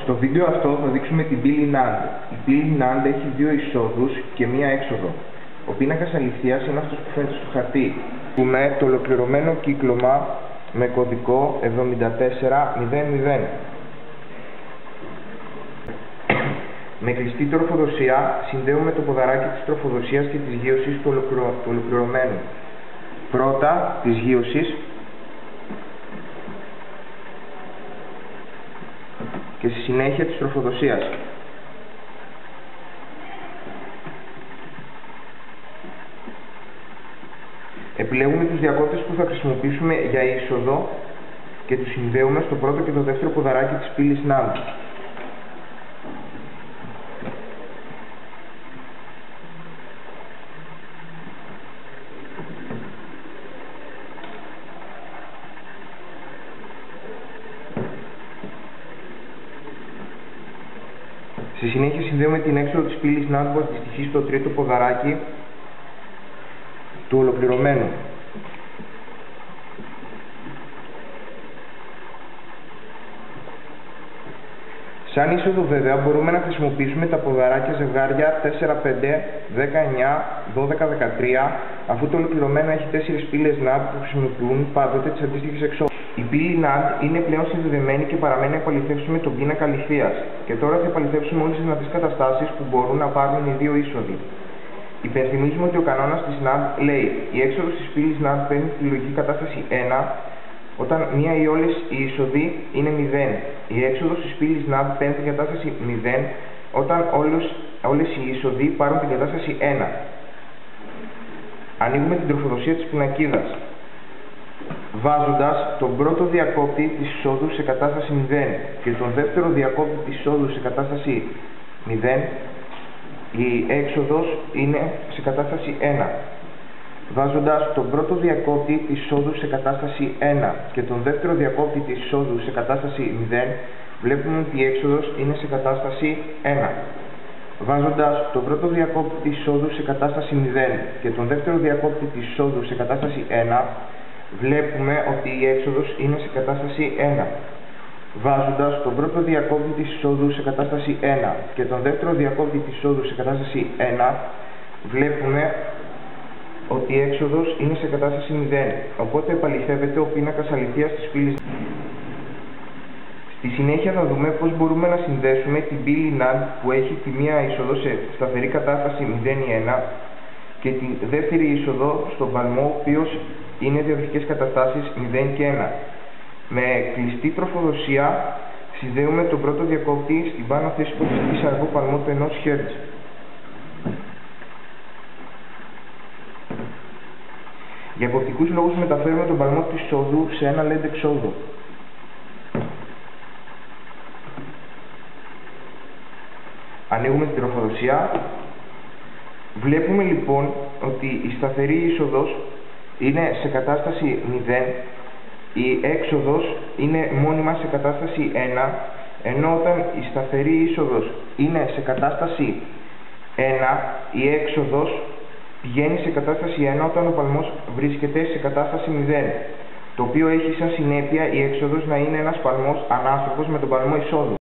Στο βίντεο αυτό θα δείξουμε την πύλη NAND. Η πύλη NAND έχει δύο εισόδους και μία έξοδο. Ο πίνακας αληθείας είναι αυτός που φαίνεται στο χαρτί. Έχουμε το ολοκληρωμένο κύκλωμα με κωδικό 7400. Με κλειστή τροφοδοσία συνδέουμε το ποδαράκι της τροφοδοσίας και της γείωσης του ολοκληρωμένου. Πρώτα της γείωσης και στη συνέχεια της τροφοδοσίας. Επιλέγουμε τους διακόπτες που θα χρησιμοποιήσουμε για είσοδο και τους συνδέουμε στο πρώτο και το δεύτερο ποδαράκι της πύλης NAND. Στη συνέχεια συνδέουμε την έξοδο της πύλης NAND που αντιστοιχεί στο τρίτο ποδαράκι του ολοκληρωμένου. Σαν είσοδο βέβαια μπορούμε να χρησιμοποιήσουμε τα ποδαράκια ζευγάρια 4, 5, 19, 12, 13, αφού το ολοκληρωμένο έχει 4 πύλες NAND που χρησιμοποιούν πάντοτε τις αντίστοιχες εξόδους. Η πύλη NAND είναι πλέον συνδεδεμένη και παραμένει να επαληθεύσουμε τον πίνακα αληθείας. Και τώρα θα επαληθεύσουμε όλες τις δυνατές καταστάσεις που μπορούν να πάρουν οι δύο είσοδοι. Υπενθυμίζουμε ότι ο κανόνας της NAND λέει: η έξοδος της πύλης NAND παίρνει τη λογική κατάσταση 1 όταν μία ή όλες οι είσοδοι είναι 0. Η έξοδος της πύλης NAND παίρνει την κατάσταση 0 όταν όλες οι είσοδοι πάρουν την κατάσταση 1. Ανοίγουμε την τροφοδοσία της πινακίδας, βάζοντας τον πρώτο διακόπτη της εισόδου σε κατάσταση 0 και τον δεύτερο διακόπτη της εισόδου σε κατάσταση 0, η έξοδος είναι σε κατάσταση 1. Βάζοντας τον πρώτο διακόπτη της εισόδου σε κατάσταση 1 και τον δεύτερο διακόπτη της εισόδου σε κατάσταση 0, βλέπουμε ότι η έξοδος είναι σε κατάσταση 1. Βάζοντας τον πρώτο διακόπτη της εισόδου σε κατάσταση 0 και τον δεύτερο διακόπτη της εισόδου σε κατάσταση 1, βλέπουμε ότι η έξοδος είναι σε κατάσταση 1. Βάζοντας τον πρώτο διακόπτη της εισόδου σε κατάσταση 1 και τον δεύτερο διακόπτη της εισόδου σε κατάσταση 1, βλέπουμε ότι η έξοδος είναι σε κατάσταση 0. Οπότε επαληθεύεται ο πίνακας αληθείας της πύλης. Στη συνέχεια θα δούμε πώς μπορούμε να συνδέσουμε την πύλη NAND που έχει τη μία είσοδο σε σταθερή κατάσταση 0 ή 1 και τη δεύτερη είσοδο στον παλμό, ο οποίος είναι διαφορετικές καταστάσεις 0 και 1. Με κλειστή τροφοδοσία συνδέουμε τον πρώτο διακόπτη στην πάνω θέση που έχει σε αργό παλμό του 1 Hz. Για εποπτικούς λόγους μεταφέρουμε τον παλμό του εισόδου σε ένα LED εξόδου. Ανοίγουμε την τροφοδοσία. Βλέπουμε λοιπόν ότι η σταθερή είσοδος είναι σε κατάσταση 0, η έξοδος είναι μόνιμα σε κατάσταση 1, ενώ όταν η σταθερή είσοδος είναι σε κατάσταση 1, η έξοδος πηγαίνει σε κατάσταση 1 όταν ο παλμός βρίσκεται σε κατάσταση 0, το οποίο έχει σαν συνέπεια η έξοδος να είναι ένας παλμός ανάστροφος με τον παλμό εισόδου.